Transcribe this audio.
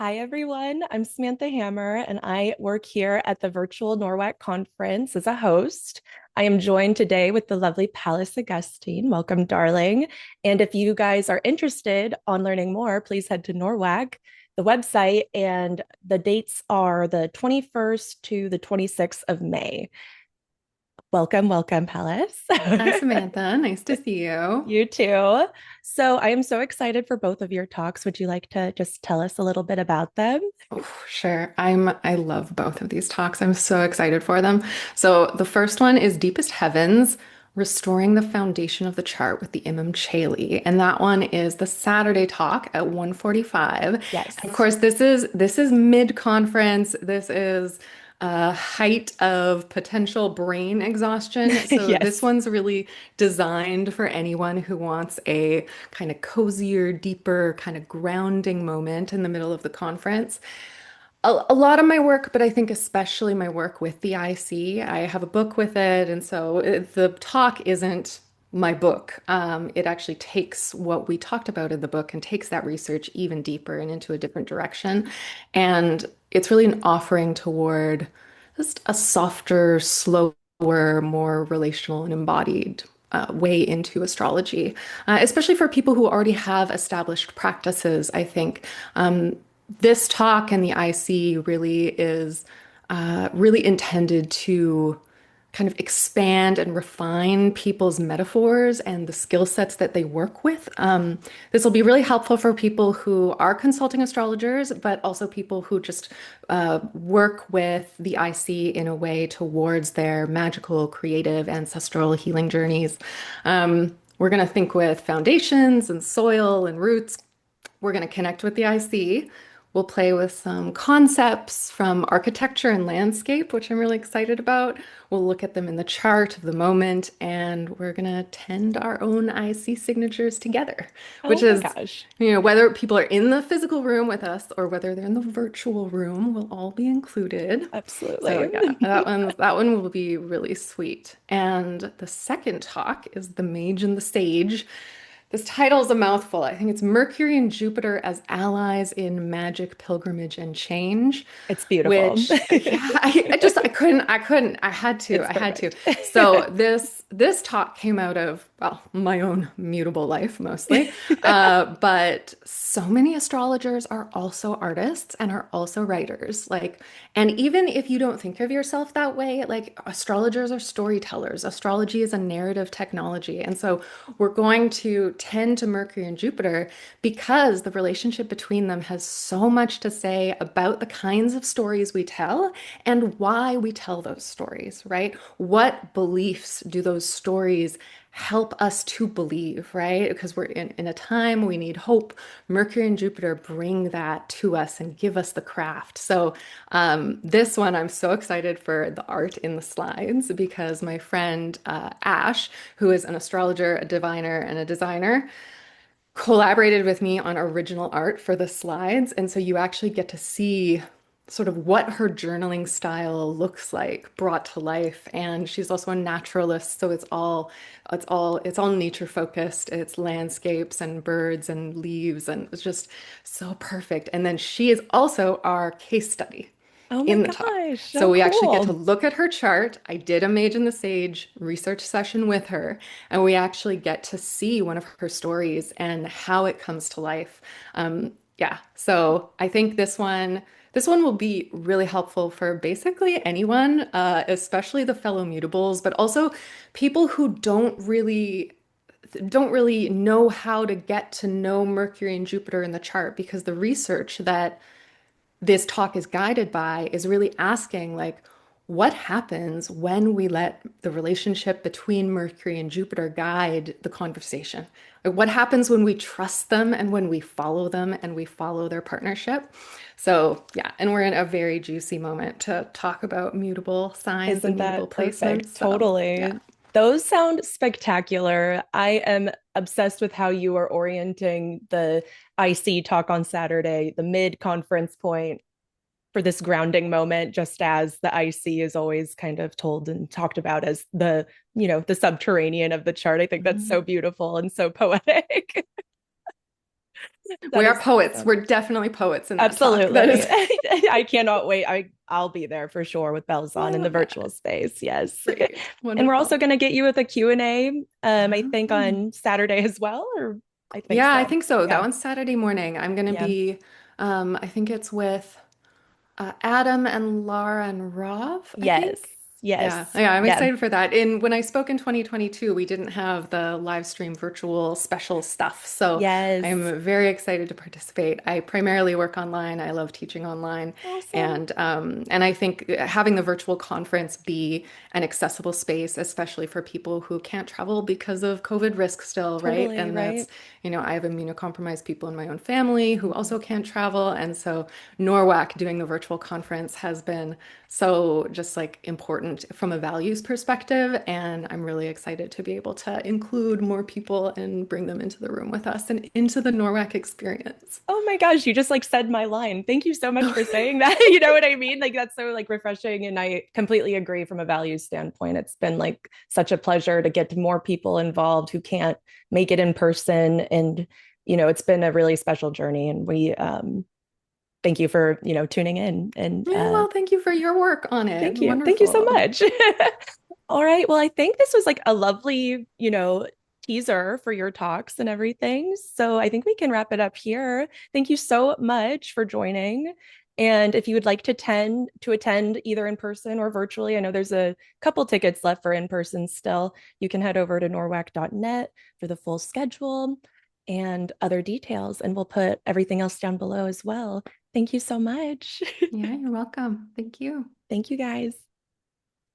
Hi, everyone. I'm Samantha Hammer, and I work here at the virtual NORWAC conference as a host. I am joined today with the lovely Pallas Augustine. Welcome, darling. And if you guys are interested on learning more, please head to NORWAC, the website, and the dates are the 21st to the 26th of May. Welcome, welcome, Pallas. Hi, Samantha. Nice to see you. You too. So I am so excited for both of your talks. Would you like to just tell us a little bit about them? Oh, sure. I love both of these talks. I'm so excited for them. So the first one is Deepest Heavens, Restoring the Foundation of the Chart with the Imam Chaley. And that one is the Saturday talk at 1:45. And of Yes. course, this is mid-conference. This is height of potential brain exhaustion. So this Yes. one's really designed for anyone who wants a kind of cozier, deeper, kind of grounding moment in the middle of the conference. A lot of my work, but I think especially my work with the IC, I have a book with it, and so the talk isn't my book. It actually takes what we talked about in the book and takes that research even deeper and into a different direction. And it's really an offering toward just a softer, slower, more relational and embodied way into astrology, especially for people who already have established practices. I think this talk and the IC really is really intended to kind of expand and refine people's metaphors and the skill sets that they work with. This will be really helpful for people who are consulting astrologers, but also people who just work with the IC in a way towards their magical, creative, ancestral healing journeys. We're going to think with foundations and soil and roots. We're going to connect with the IC. We'll play with some concepts from architecture and landscape, which I'm really excited about. We'll look at them in the chart of the moment, and we're going to tend our own IC signatures together, which Oh my is, gosh. whether people are in the physical room with us or whether they're in the virtual room, we'll all be included. So Absolutely. yeah, that one will be really sweet. And the second talk is The Mage and the Sage. This title is a mouthful. I think it's Mercury and Jupiter as allies in magic, pilgrimage, and change, It's beautiful. which yeah, I It's had to. perfect. So this talk came out of, well, my own mutable life mostly. But so many astrologers are also artists and are also writers. And even if you don't think of yourself that way, like astrologers are storytellers. Astrology is a narrative technology. And so we're going to tend to Mercury and Jupiter because the relationship between them has so much to say about the kinds of stories we tell and why we tell those stories, right? What beliefs do those stories help us to believe, right? Because we're in a time we need hope. Mercury and Jupiter bring that to us and give us the craft. So, this one, I'm so excited for the art in the slides because my friend Ash, who is an astrologer, a diviner, and a designer, collaborated with me on original art for the slides. And so you actually get to see sort of what her journaling style looks like brought to life. And she's also a naturalist, so it's all nature focused. It's landscapes and birds and leaves, and it's just so perfect. And then she is also our case study Oh my in the talk. gosh, So so we actually get to cool. look at her chart. I did a Mage and the Sage research session with her, and we actually get to see one of her stories and how it comes to life. Yeah, so I think this one will be really helpful for basically anyone, especially the fellow mutables, but also people who don't really know how to get to know Mercury and Jupiter in the chart because the research that this talk is guided by is really asking, like, what happens when we let the relationship between Mercury and Jupiter guide the conversation? Like, what happens when we trust them and when we follow them and we follow their partnership? So, yeah, and we're in a very juicy moment to talk about mutable signs and Isn't mutable that placements. perfect? So, yeah. Totally. Those sound spectacular. I am obsessed with how you are orienting the IC talk on Saturday, the mid-conference point for this grounding moment, just as the IC is always kind of told and talked about as the subterranean of the chart. I think that's so beautiful and so poetic. We That are is poets. awesome. We're definitely poets in that talk. That Absolutely. is I cannot wait. I'll be there for sure with bells Oh, on I in the love that. virtual space. Yes. Great. And we're also Wonderful. going to get you with a Q&A, I think Um, on Saturday as well, or I think yeah, I so. think so. That Yeah. one's Saturday morning. I'm going to Yeah. be, I think it's with Adam and Laura and Rob, I Yes. think. Yeah, Yes. yeah, I'm Yeah. excited for that. And when I spoke in 2022, we didn't have the live stream virtual special stuff. So Yes. I'm very excited to participate. I primarily work online. I love teaching online. Awesome. And I think having the virtual conference be an accessible space, especially for people who can't travel because of COVID risk still, right? Totally, And right? that's, I have immunocompromised people in my own family who also can't travel. And so NORWAC doing the virtual conference has been so just like important from a values perspective. And I'm really excited to be able to include more people and bring them into the room with us and into the NORWAC experience. Oh my gosh, you just like said my line. Thank you so much for saying that. You know what I mean? Like that's so like refreshing. And I completely agree from a values standpoint. It's been like such a pleasure to get more people involved who can't make it in person. And, it's been a really special journey. And we thank you for, tuning in. And Yeah, well, thank you for your work on it. thank you. Thank you so Wonderful. much. All right. Well, I think this was like a lovely, teaser for your talks and everything. So I think we can wrap it up here. Thank you so much for joining. And if you would like to attend either in person or virtually, I know there's a couple tickets left for in person still. You can head over to norwac.net for the full schedule and other details. And we'll put everything else down below as well. Thank you so much. Yeah, you're welcome. Thank you. Thank you guys.